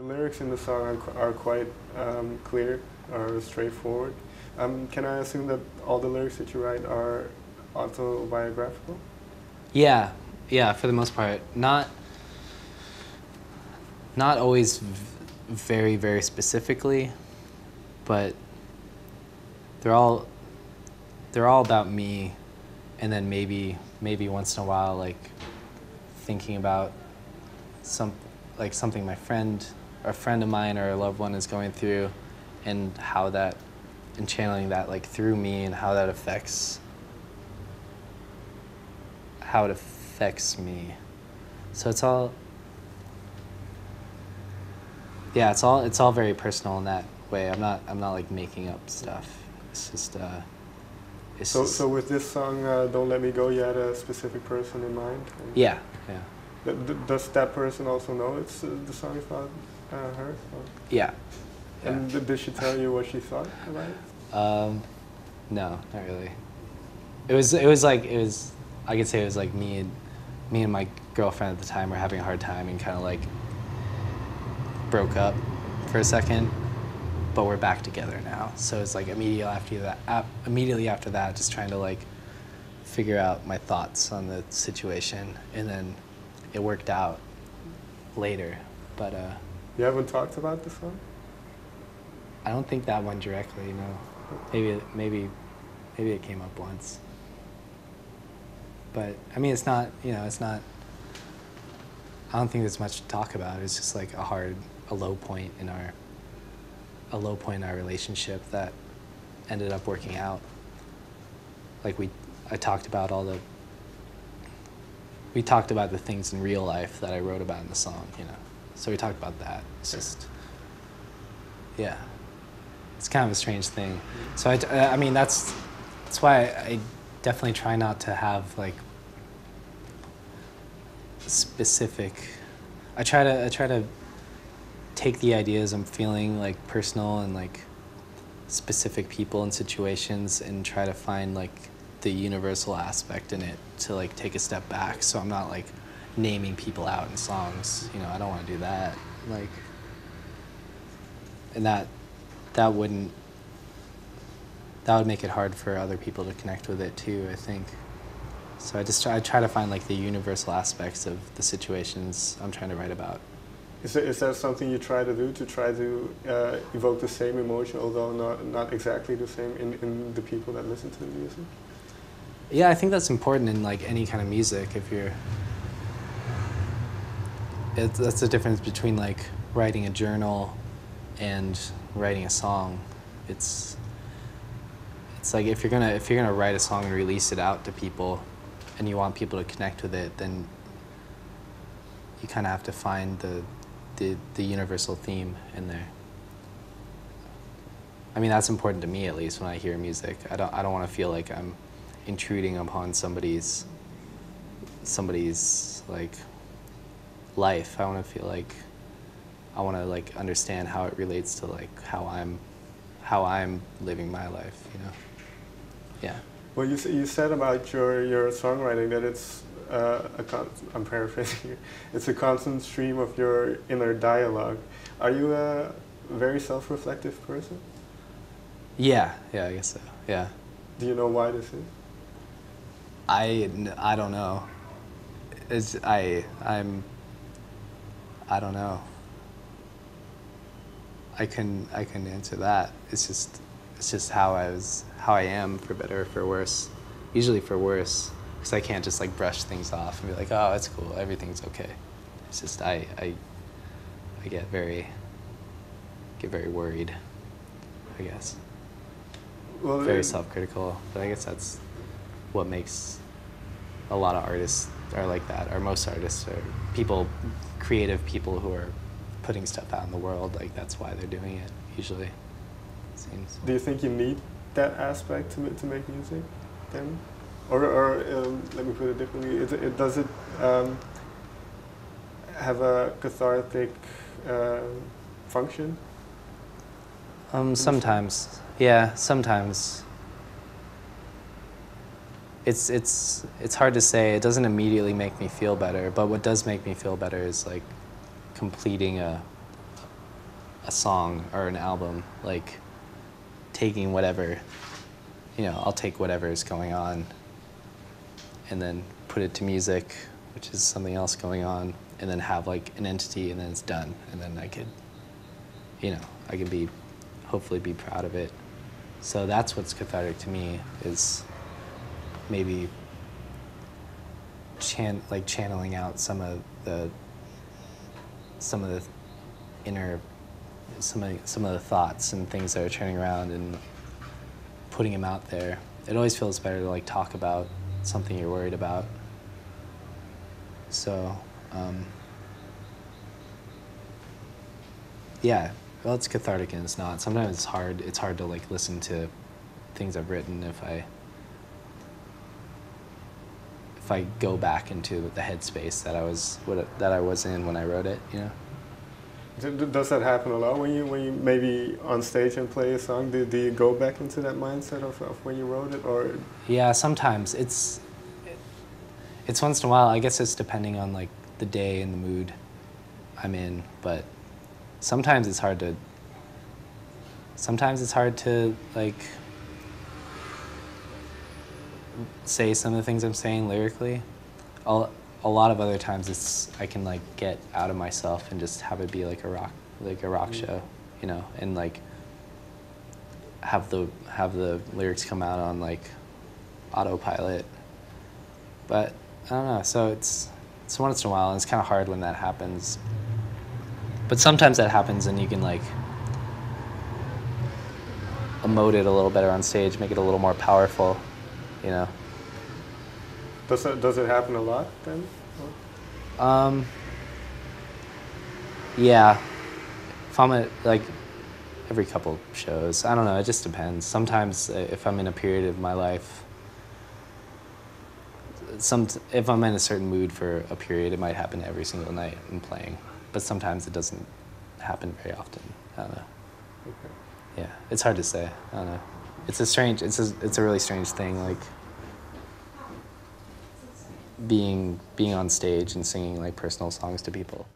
The lyrics in the song are quite clear or straightforward. Can I assume that all the lyrics that you write are autobiographical? Yeah, yeah, for the most part. Not always very, very specifically, but they're all about me, and then maybe once in a while, like thinking about something a friend of mine or a loved one is going through, and and channeling that like through me, and how it affects me. So it's all very personal in that way. I'm not like making up stuff. It's just So with this song, Don't Let Me Go, you had a specific person in mind? Yeah. Does that person also know the song is about her? Or? Yeah. And did she tell you what she thought about it? No, not really. I could say it was like me and my girlfriend at the time were having a hard time and kind of like broke up for a second, but we're back together now. So it's like immediately after that, just trying to like figure out my thoughts on the situation, and then it worked out later. But you haven't talked about the song? I don't think that one directly. You know, maybe it came up once. But I mean, it's not. I don't think there's much to talk about. It's just like a low point in our relationship that ended up working out. Like I talked about we talked about the things in real life that I wrote about in the song, you know. So we talked about that. It's just, yeah, it's kind of a strange thing. So I mean, that's why I definitely try not to have like specific. I try to take the ideas I'm feeling, like personal and like specific people and situations, and try to find like the universal aspect in it, to like take a step back. So I'm not like naming people out in songs, you know. I don't want to do that, like, and that would make it hard for other people to connect with it too, I think. So I try to find like the universal aspects of the situations I'm trying to write about. Is that something you try to do, to evoke the same emotion, although not exactly the same, in the people that listen to the music? Yeah, I think that's important in like any kind of music. That's the difference between like writing a journal and writing a song. It's like if you're gonna write a song and release it out to people, and you want people to connect with it, then you kind of have to find the universal theme in there. I mean, that's important to me, at least when I hear music. I don't want to feel like I'm intruding upon somebody's like life. I want to feel like I want to like understand how it relates to like how I'm living my life, you know. Yeah. Well, you said about your songwriting that it's I'm paraphrasing here. It's a constant stream of your inner dialogue. Are you a very self-reflective person? Yeah, I guess so. Yeah. Do you know why this is? I don't know. I don't know. I couldn't answer that. It's just how I am, for better or for worse. Usually for worse, because I can't just like brush things off and be like, oh, it's cool, everything's okay. It's just I get very worried, I guess. Well, very self-critical, but I guess that's what makes a lot of artists are like that, or most artists, or creative people who are putting stuff out in the world. Like, that's why they're doing it, usually, it seems. Do you think you need that aspect to make music, then? Or let me put it differently, does it have a cathartic function? Sometimes, yeah, sometimes. It's hard to say. It doesn't immediately make me feel better, but what does make me feel better is like completing a a song or an album, like taking whatever, I'll take whatever is going on and then put it to music, which is something else going on, and then have like an entity, and then it's done, and then I could hopefully be proud of it. So that's what's cathartic to me, is maybe channeling out some of the inner, some of the thoughts and things that are turning around and putting them out there. It always feels better to like talk about something you're worried about. So, yeah, well, it's cathartic and it's not. Sometimes it's hard. It's hard to like listen to things I've written if I go back into the headspace that I was in when I wrote it. Does that happen a lot when you maybe on stage and play a song? Do you go back into that mindset of when you wrote it, or? Yeah, sometimes it's once in a while. I guess it's depending on like the day and the mood I'm in, but sometimes it's hard to like say some of the things I'm saying lyrically. A lot of other times I can like get out of myself and just have it be like a rock show, and like have the lyrics come out on like autopilot. But I don't know. So it's once in a while, and it's kind of hard when that happens. But sometimes that happens, and you can like emote it a little better on stage, make it a little more powerful, Does it happen a lot then? Yeah. If I'm at like every couple shows, I don't know. It just depends. Sometimes if I'm in a period of my life, if I'm in a certain mood for a period, it might happen every single night I'm playing. But sometimes it doesn't happen very often. I don't know. Okay. Yeah, it's hard to say. I don't know. It's a really strange thing, like being on stage and singing like personal songs to people.